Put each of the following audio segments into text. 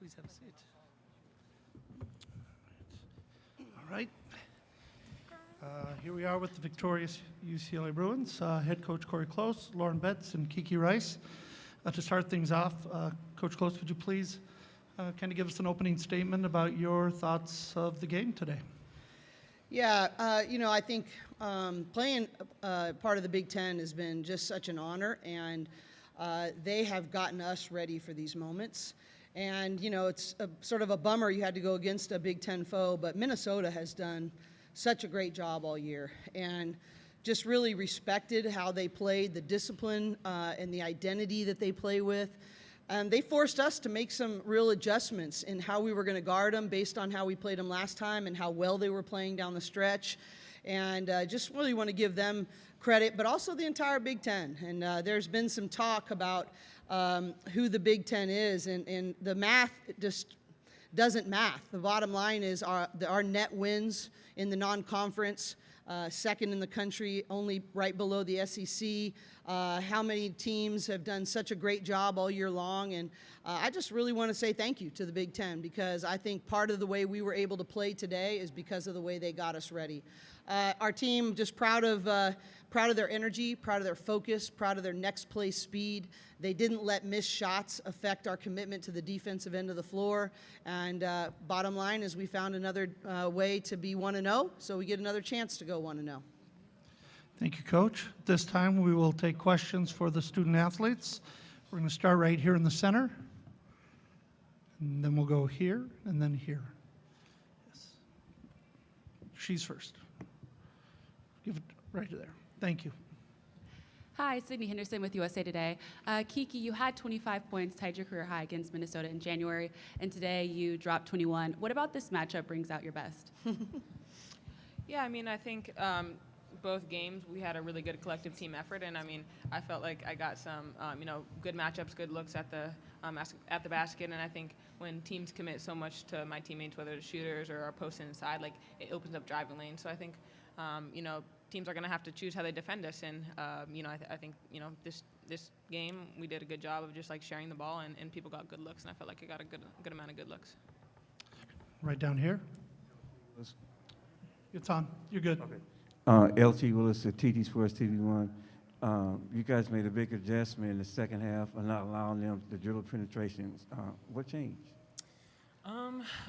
Please have a seat. All right. Here we are with the victorious UCLA Bruins. Head Coach Cori Close, Lauren Betts, and Kiki Rice. To start things off, Coach Close, could you please kind of give us an opening statement about your thoughts of the game today? Yeah, I think playing part of the Big Ten has been just such an honor, and they have gotten us ready for these moments. And, it's sort of a bummer you had to go against a Big Ten foe, but Minnesota has done such a great job all year and just really respected how they played, the discipline and the identity that they play with. They forced us to make some real adjustments in how we were going to guard them based on how we played them last time and how well they were playing down the stretch. And just really want to give them credit, but also the entire Big Ten. And there's been some talk about who the Big Ten is, and the math just doesn't math. The bottom line is our net wins in the non-conference, second in the country, only right below the SEC. How many teams have done such a great job all year long. And I just really want to say thank you to the Big Ten, because I think part of the way we were able to play today is because of the way they got us ready. Our team just proud of their energy, proud of their focus, proud of their next play speed. They didn't let missed shots affect our commitment to the defensive end of the floor. And bottom line is we found another way to be 1-0, so we get another chance to go 1-0. Thank you, Coach. At this time, we will take questions for the student athletes. We're going to start right here in the center, and then we'll go here and then here. Yes. She's first. Give it right there. Thank you. Hi, Sydney Henderson with USA Today. Kiki, you had 25 points, tied your career high against Minnesota in January, and today you dropped 21. What about this matchup brings out your best? Yeah, I think both games we had a really good collective team effort, and I felt like I got some good matchups, good looks at the basket, and I think when teams commit so much to my teammates, whether it's shooters or our post inside, it opens up driving lanes. So I think teams are going to have to choose how they defend us, and I think this game we did a good job of just sharing the ball, and people got good looks, and I felt like I got a good amount of good looks. Right down here. It's on. You're good. Okay. LT Willis at TD Sports TV1. You guys made a big adjustment in the second half of not allowing them to dribble penetrations. What changed?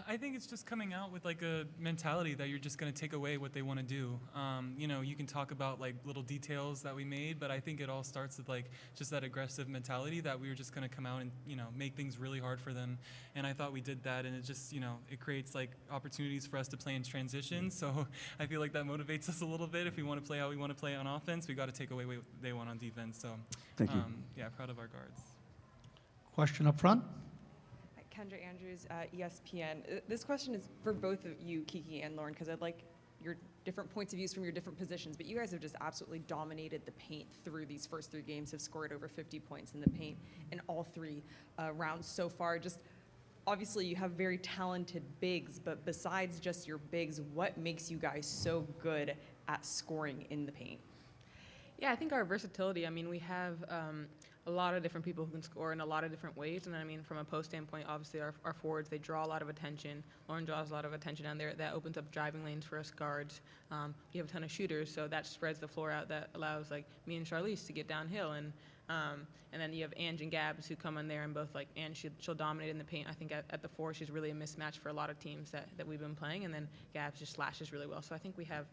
I think it's just coming out with a mentality that you're just going to take away what they want to do. You can talk about little details that we made, but I think it all starts with just that aggressive mentality that we were just going to come out and make things really hard for them. And I thought we did that, and it just it creates opportunities for us to play in transition. So I feel like that motivates us a little bit. If we want to play how we want to play on offense, we got to take away what they want on defense. So thank you. Yeah, proud of our guards. Question up front. Kendra Andrews, ESPN. This question is for both of you, Kiki and Lauren, because I'd like your different points of views from your different positions. But you guys have just absolutely dominated the paint through these first three games, have scored over 50 points in the paint in all three rounds so far. Just obviously you have very talented bigs, but besides just your bigs, what makes you guys so good at scoring in the paint? Yeah, I think our versatility. We have a lot of different people who can score in a lot of different ways. And from a post standpoint, obviously our forwards, they draw a lot of attention. Lauren draws a lot of attention down there. That opens up driving lanes for us guards. You have a ton of shooters, so that spreads the floor out. That allows me and Charlize to get downhill. And then you have Ange and Gabs who come in there, and both Ange, she'll dominate in the paint. I think at the four, she's really a mismatch for a lot of teams that we've been playing. And then Gabs just slashes really well. So I think we have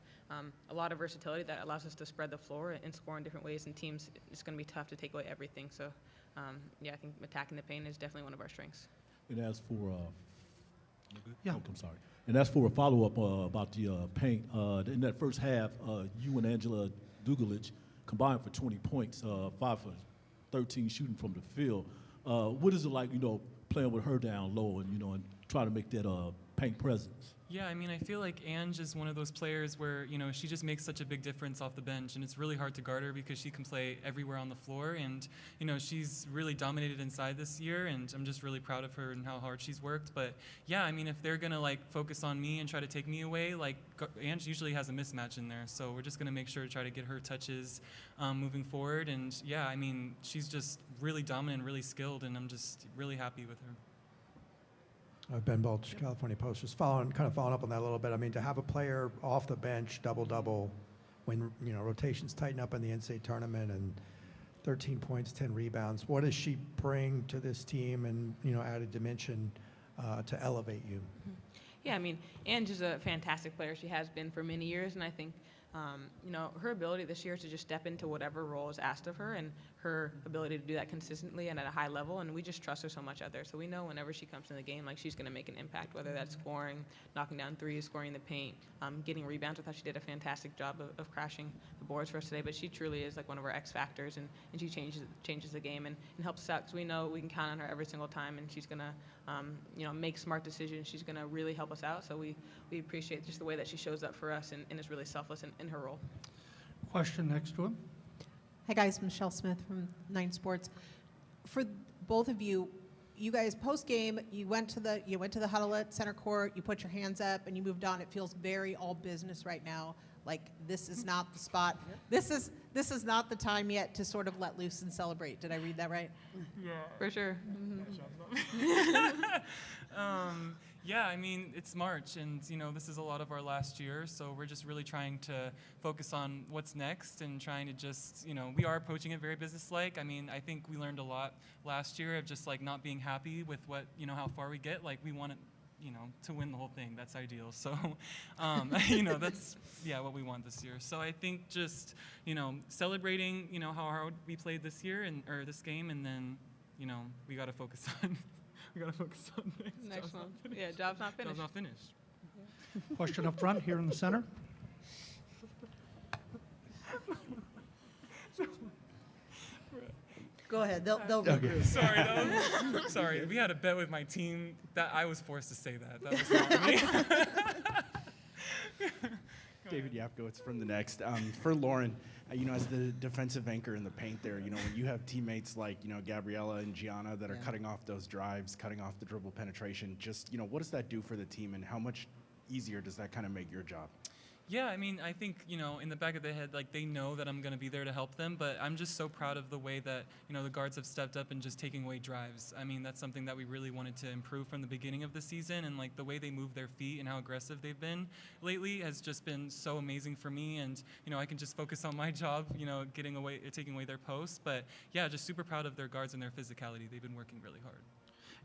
a lot of versatility that allows us to spread the floor and score in different ways. And teams, it's going to be tough to take away everything. So yeah, I think attacking the paint is definitely one of our strengths. And as for Yeah. oh, I'm sorry. And as for a follow-up about the paint, in that first half, you and Angela Dugalich combined for 20 points, 5 for 13 shooting from the field. What is it like, playing with her down low and trying to make that paint presence? Yeah, I feel like Ange is one of those players where, she just makes such a big difference off the bench, and it's really hard to guard her because she can play everywhere on the floor, and, she's really dominated inside this year, and I'm just really proud of her and how hard she's worked. But, yeah, if they're going to, focus on me and try to take me away, Ange usually has a mismatch in there, so we're just going to make sure to try to get her touches moving forward. And, yeah, she's just really dominant, really skilled, and I'm just really happy with her. Ben Bulch, California Post. Just kind of following up on that a little bit. I mean, to have a player off the bench, double-double, when, rotations tighten up in the NCAA tournament and 13 points, 10 rebounds, what does she bring to this team and, added dimension to elevate you? Yeah, I mean, Ange is a fantastic player. She has been for many years, and I think, her ability this year to just step into whatever role is asked of her, and her ability to do that consistently and at a high level, and we just trust her so much out there. So we know whenever she comes in the game, like, she's going to make an impact, whether that's scoring, knocking down threes, scoring the paint, getting rebounds. I thought she did a fantastic job of crashing the boards for us today, but she truly is like one of our X factors, and she changes the game and helps us out, because we know we can count on her every single time, and she's going to, make smart decisions. She's going to really help us out. So we appreciate just the way that she shows up for us and is really selfless in her role. Question next to him. Hi guys, Michelle Smith from 9 Sports. For both of you, you guys post game, you went to the huddle at center court, you put your hands up, and you moved on. It feels very all business right now. Like, this is not the spot. This is not the time yet to sort of let loose and celebrate. Did I read that right? Yeah, for sure. Yeah, I mean, it's March, and, this is a lot of our last year, so we're just really trying to focus on what's next and trying to just, we are approaching it very businesslike. I mean, I think we learned a lot last year of just, like, not being happy with what, how far we get. Like, we want it, to win the whole thing. That's ideal. So, that's, what we want this year. So I think just, celebrating, how hard we played this year or this game, and then, we got to focus on we got to focus on Next one. Yeah, job's not finished. Job's not finished. Question up front here in the center. Go ahead. They'll Okay. Sorry, we had a bet with my team that I was forced to say that. That was not me. David Yapkowitz from The Next. For Lauren, as the defensive anchor in the paint there, when you have teammates like, Gabriella and Gianna that are cutting off those drives, cutting off the dribble penetration, just, what does that do for the team, and how much easier does that kind of make your job? Yeah, I mean, I think, in the back of their head, like, they know that I'm going to be there to help them, but I'm just so proud of the way that, the guards have stepped up and just taking away drives. I mean, that's something that we really wanted to improve from the beginning of the season, and, like, the way they move their feet and how aggressive they've been lately has just been so amazing for me, and, I can just focus on my job, taking away their posts. But, yeah, just super proud of their guards and their physicality. They've been working really hard.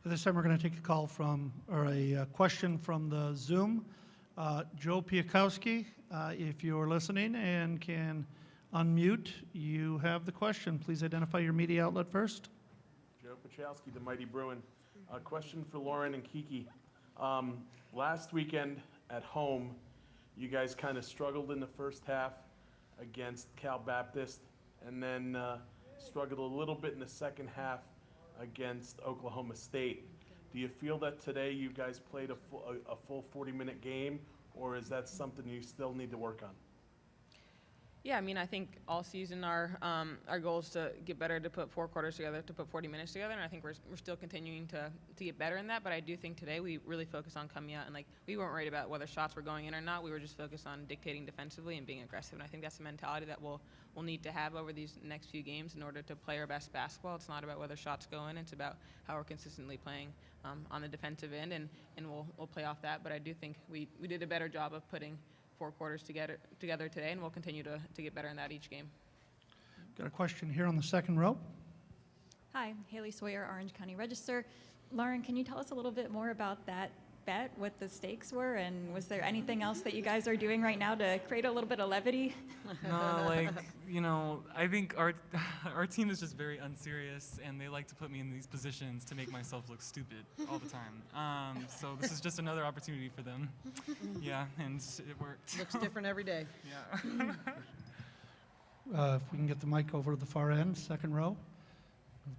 This time we're going to take a question from the Zoom. Joe Piakowski, if you're listening and can unmute, you have the question. Please identify your media outlet first. Joe Piakowski, the Mighty Bruin. A question for Lauren and Kiki. Last weekend at home, you guys kind of struggled in the first half against Cal Baptist, and then struggled a little bit in the second half against Oklahoma State. Do you feel that today you guys played a full 40-minute game, or is that something you still need to work on? Yeah, I mean, I think all season our goal is to get better, to put 4 quarters together, to put 40 minutes together, and I think we're still continuing to get better in that. But I do think today we really focused on coming out, and, like, we weren't worried about whether shots were going in or not. We were just focused on dictating defensively and being aggressive, and I think that's a mentality that we'll need to have over these next few games in order to play our best basketball. It's not about whether shots go in; it's about how we're consistently playing on the defensive end, and we'll play off that. But I do think we did a better job of putting 4 quarters together today, and we'll continue to get better in that each game. Got a question here on the second row. Hi, Haley Sawyer, Orange County Register. Lauren, can you tell us a little bit more about that bet, what the stakes were, and was there anything else that you guys are doing right now to create a little bit of levity? No, like, I think our team is just very unserious, and they like to put me in these positions to make myself look stupid all the time. So this is just another opportunity for them. Yeah, and it worked. Looks different every day. Yeah. If we can get the mic over to the far end, second row.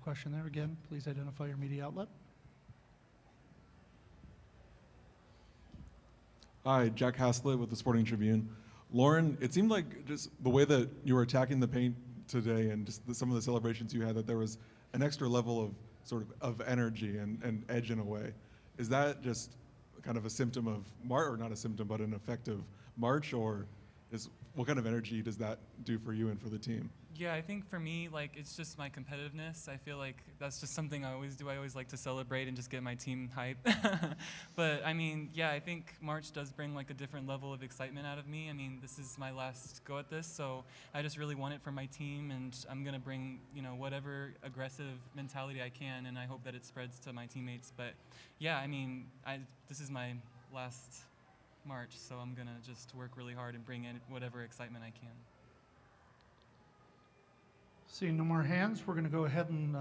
Question there again. Please identify your media outlet. Hi, Jack Haslett with the Sporting Tribune. Lauren, it seemed like just the way that you were attacking the paint today and just some of the celebrations you had, that there was an extra level of of energy and edge in a way. Is that just kind of a symptom of or not a symptom, but an effect of March, or what kind of energy does that do for you and for the team? Yeah, I think for me, like, it's just my competitiveness. I feel like that's just something I always do. I always like to celebrate and just get my team hype. But I mean, yeah, I think March does bring like a different level of excitement out of me. I mean, this is my last go at this, so I just really want it for my team, and I'm gonna bring, you know, whatever aggressive mentality I can, and I hope that it spreads to my teammates. But yeah, I mean, this is my last March, so I'm gonna just work really hard and bring in whatever excitement I can. Seeing no more hands, we're going to go ahead and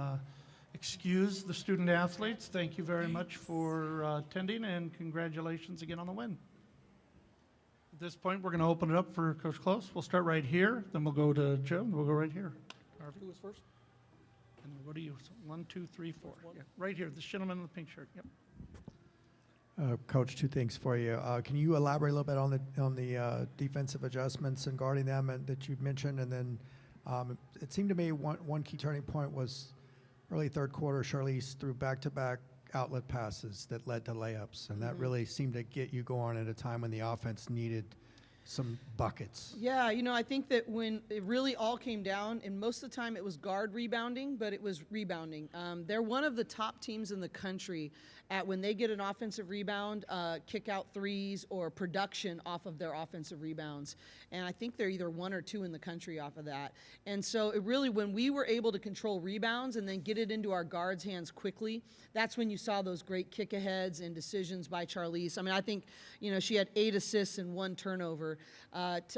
excuse the student athletes. Thank you very much for attending, and congratulations again on the win. At this point, we're going to open it up for Coach Close. We'll start right here, then we'll go to Joe, and we'll go right here. Harvey was first? And we'll go to you. So 1, 2, 3, 4. Yeah, right here, this gentleman in the pink shirt. Yep. Coach, two things for you. Can you elaborate a little bit on the defensive adjustments and guarding them that you mentioned, and then it seemed to me one key turning point was early third quarter. Charlize threw back-to-back outlet passes that led to layups, and that really seemed to get you going at a time when the offense needed some buckets. Yeah, you know, I think that when it really all came down, and most of the time it was guard rebounding, but it was rebounding. They're one of the top teams in the country at when they get an offensive rebound, kick out threes or production off of their offensive rebounds. And I think they're either 1 or 2 in the country off of that. And so it really, when we were able to control rebounds and then get it into our guards' hands quickly, that's when you saw those great kick-aheads and decisions by Charlize. I mean, I think, you know, she had 8 assists and 1 turnover.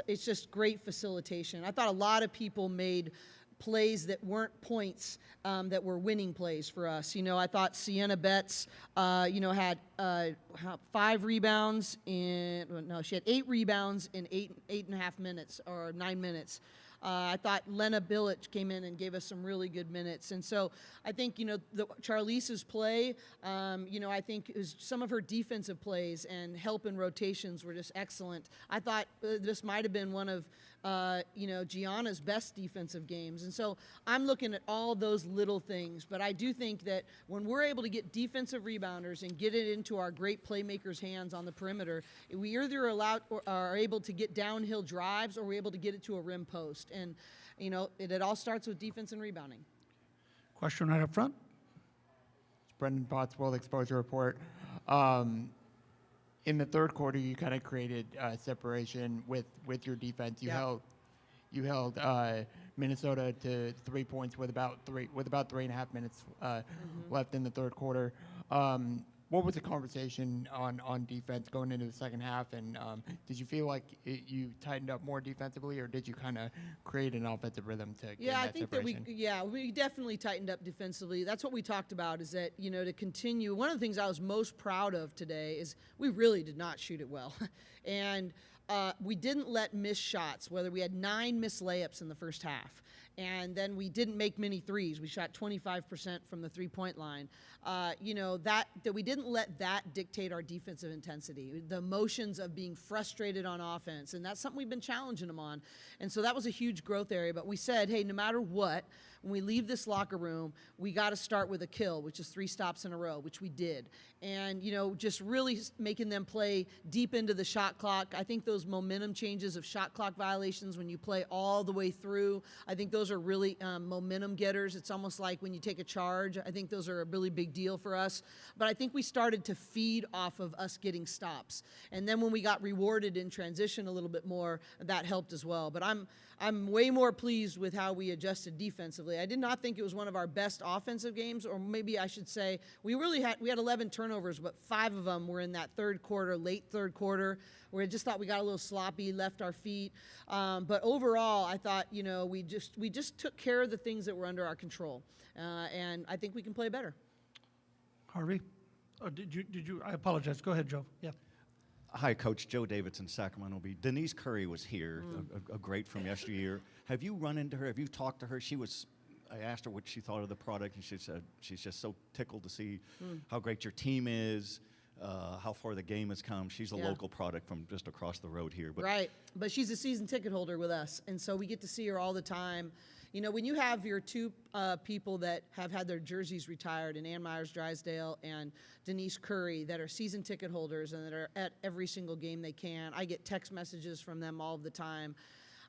It's just great facilitation. I thought a lot of people made plays that weren't points, that were winning plays for us. You know, I thought Sienna Betts, you know, had 5 rebounds in, well, no, she had 8 rebounds in 8.5 minutes or 9 minutes. I thought Lena Bilic came in and gave us some really good minutes. And so I think, you know, Charlize's play, you know, I think some of her defensive plays and help in rotations were just excellent. I thought this might have been one of, you know, Gianna's best defensive games. And so I'm looking at all those little things. But I do think that when we're able to get defensive rebounders and get it into our great playmakers' hands on the perimeter, we either are able to get downhill drives or we're able to get it to a rim post. And, you know, it all starts with defense and rebounding. Question right up front. It's Brendan Potts, World Exposure Report. In the third quarter, you kind of created separation with your defense. You held Minnesota to 3 points with about 3.5 minutes left in the third quarter. What was the conversation on defense going into the second half? And did you feel like you tightened up more defensively, or did you kind of create an offensive rhythm to get that separation? We definitely tightened up defensively. That's what we talked about, is that, you know, to continue. One of the things I was most proud of today is we really did not shoot it well. And we didn't let missed shots, whether we had 9 missed layups in the first half. And then we didn't make many threes. We shot 25% from the three-point line. You know, that we didn't let that dictate our defensive intensity, the emotions of being frustrated on offense. And that's something we've been challenging them on. And so that was a huge growth area. But we said, hey, no matter what, when we leave this locker room, we got to start with a kill, which is 3 stops in a row, which we did. And, you know, just really making them play deep into the shot clock. I think those momentum changes of shot clock violations when you play all the way through, I think those are really momentum getters. It's almost like when you take a charge. I think those are a really big deal for us. But I think we started to feed off of us getting stops. And then when we got rewarded in transition a little bit more, that helped as well. But I'm way more pleased with how we adjusted defensively. I did not think it was one of our best offensive games, or maybe I should say we had 11 turnovers, but 5 of them were in that third quarter, late third quarter, where I just thought we got a little sloppy, left our feet. But overall, I thought, you know, we just took care of the things that were under our control, and I think we can play better. Harvey, did you? I apologize. Go ahead, Joe. Yeah. Hi, Coach. Joe Davidson, Sacramento Bee. Denise Curry was here, a great from yesteryear. Have you run into her? Have you talked to her? I asked her what she thought of the product, and she said she's just so tickled to see how great your team is. how far the game has come. She's a Yeah. local product from just across the road here. But Right, but she's a season ticket holder with us, and so we get to see her all the time. You know, when you have your two people that have had their jerseys retired, and Ann Myers-Drysdale and Denise Curry, that are season ticket holders and that are at every single game they can, I get text messages from them all the time.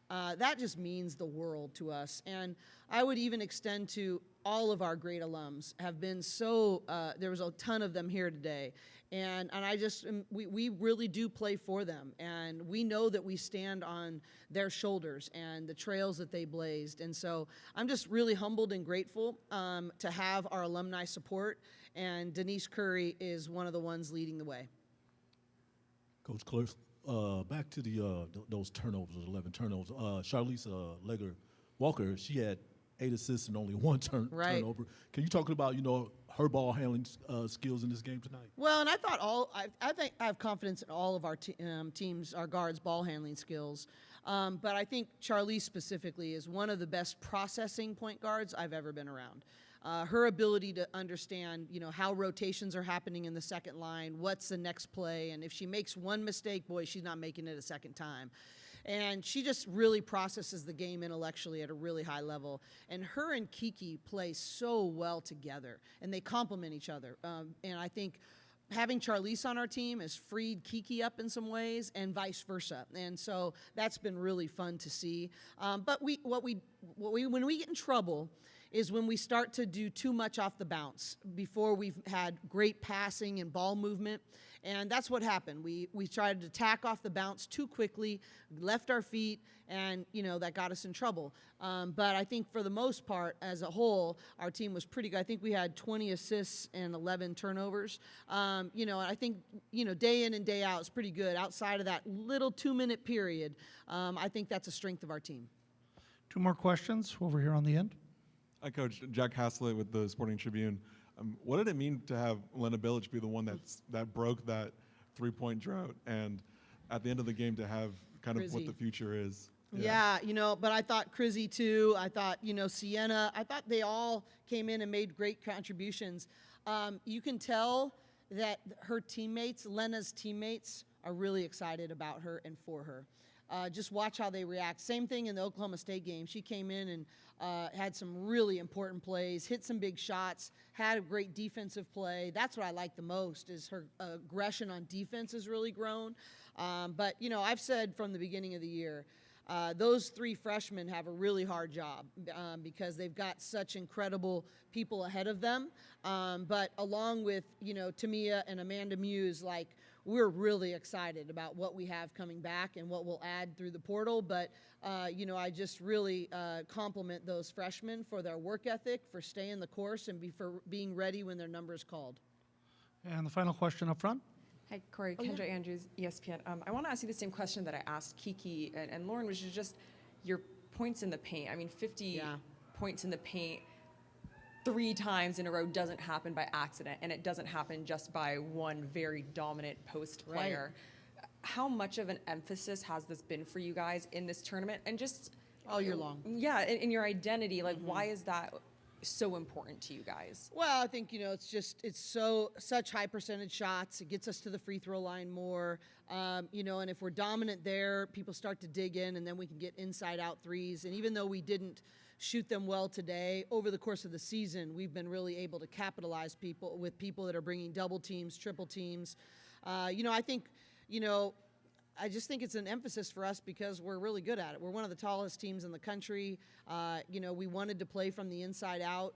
That just means the world to us. And I would even extend to all of our great alums have been so, there was a ton of them here today. And I just, we really do play for them. And we know that we stand on their shoulders and the trails that they blazed. And so I'm just really humbled and grateful to have our alumni support. And Denise Curry is one of the ones leading the way. Coach Close, back to those turnovers, 11 turnovers. Charlize Legger-Walker, she had 8 assists and only one turnover. Can you talk about, her ball handling skills in this game tonight? Well, and I thought I think I have confidence in all of our teams, our guards' ball handling skills. But I think Charlize specifically is one of the best processing point guards I've ever been around. Her ability to understand, how rotations are happening in the second line, what's the next play, and if she makes one mistake, boy, she's not making it a second time. And she just really processes the game intellectually at a really high level. And her and Kiki play so well together, and they complement each other. And I think having Charlize on our team has freed Kiki up in some ways, and vice versa. And so that's been really fun to see. But when we get in trouble is when we start to do too much off the bounce before we've had great passing and ball movement. And that's what happened. We tried to tack off the bounce too quickly, left our feet, and that got us in trouble. But I think for the most part, as a whole, our team was pretty good. I think we had 20 assists and 11 turnovers. I think day in and day out is pretty good. Outside of that little 2-minute period, I think that's a strength of our team. 2 more questions over here on the end. Hi, Coach. Jack Haslett with the Sporting Tribune. What did it mean to have Lena Bilic be the one that broke that 3-point drought, and at the end of the game to have kind of what the future is? Yeah, but I thought Crizzy too. I thought, Sienna. I thought they all came in and made great contributions. You can tell that her teammates, Lena's teammates, are really excited about her and for her. Just watch how they react. Same thing in the Oklahoma State game. She came in and had some really important plays, hit some big shots, had a great defensive play. That's what I like the most, is her aggression on defense has really grown. But, I've said from the beginning of the year, those 3 freshmen have a really hard job because they've got such incredible people ahead of them. But along with, Tamia and Amanda Muse, we're really excited about what we have coming back and what we'll add through the portal. But, I just really compliment those freshmen for their work ethic, for staying the course, and for being ready when their number is called. And the final question up front. Hi, Corey. Kendra Andrews, ESPN. I want to ask you the same question that I asked Kiki and Lauren, which is just your points in the paint. I mean, 50 points in the paint 3 times in a row doesn't happen by accident, and it doesn't happen just by one very dominant post player. Right. How much of an emphasis has this been for you guys in this tournament, and just all year long? Yeah, in your identity, why is that so important to you guys? Well, I think, it's such high percentage shots. It gets us to the free throw line more, and if we're dominant there, people start to dig in, and then we can get inside out threes. And even though we didn't shoot them well today, over the course of the season, we've been really able to capitalize with people that are bringing double teams, triple teams. I think, I just think it's an emphasis for us because we're really good at it. We're one of the tallest teams in the country. We wanted to play from the inside out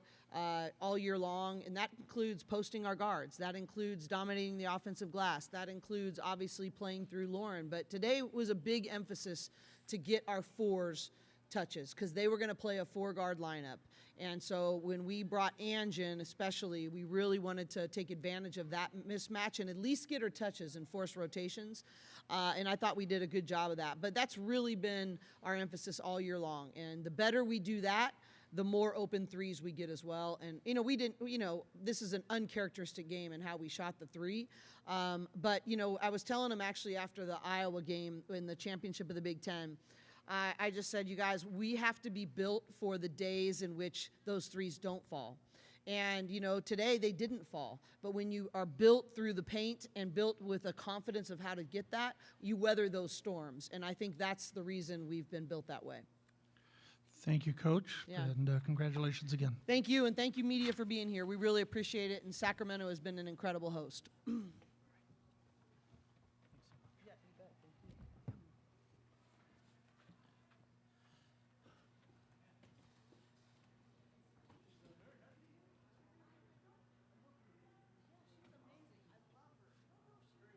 all year long, and that includes posting our guards. That includes dominating the offensive glass. That includes obviously playing through Lauren. But today was a big emphasis to get our 4s touches because they were going to play a 4-guard lineup. And so when we brought Ange in especially, we really wanted to take advantage of that mismatch and at least get her touches and force rotations. And I thought we did a good job of that. But that's really been our emphasis all year long. And the better we do that, the more open threes we get as well. And, this is an uncharacteristic game in how we shot the 3. But, I was telling them actually after the Iowa game in the championship of the Big Ten, I just said, you guys, we have to be built for the days in which those threes don't fall. And, you know, today they didn't fall. But when you are built through the paint and built with a confidence of how to get that, you weather those storms. And I think that's the reason we've been built that way. Thank you, Coach, Yeah. and congratulations again. Thank you, and thank you, media, for being here. We really appreciate it, and Sacramento has been an incredible host.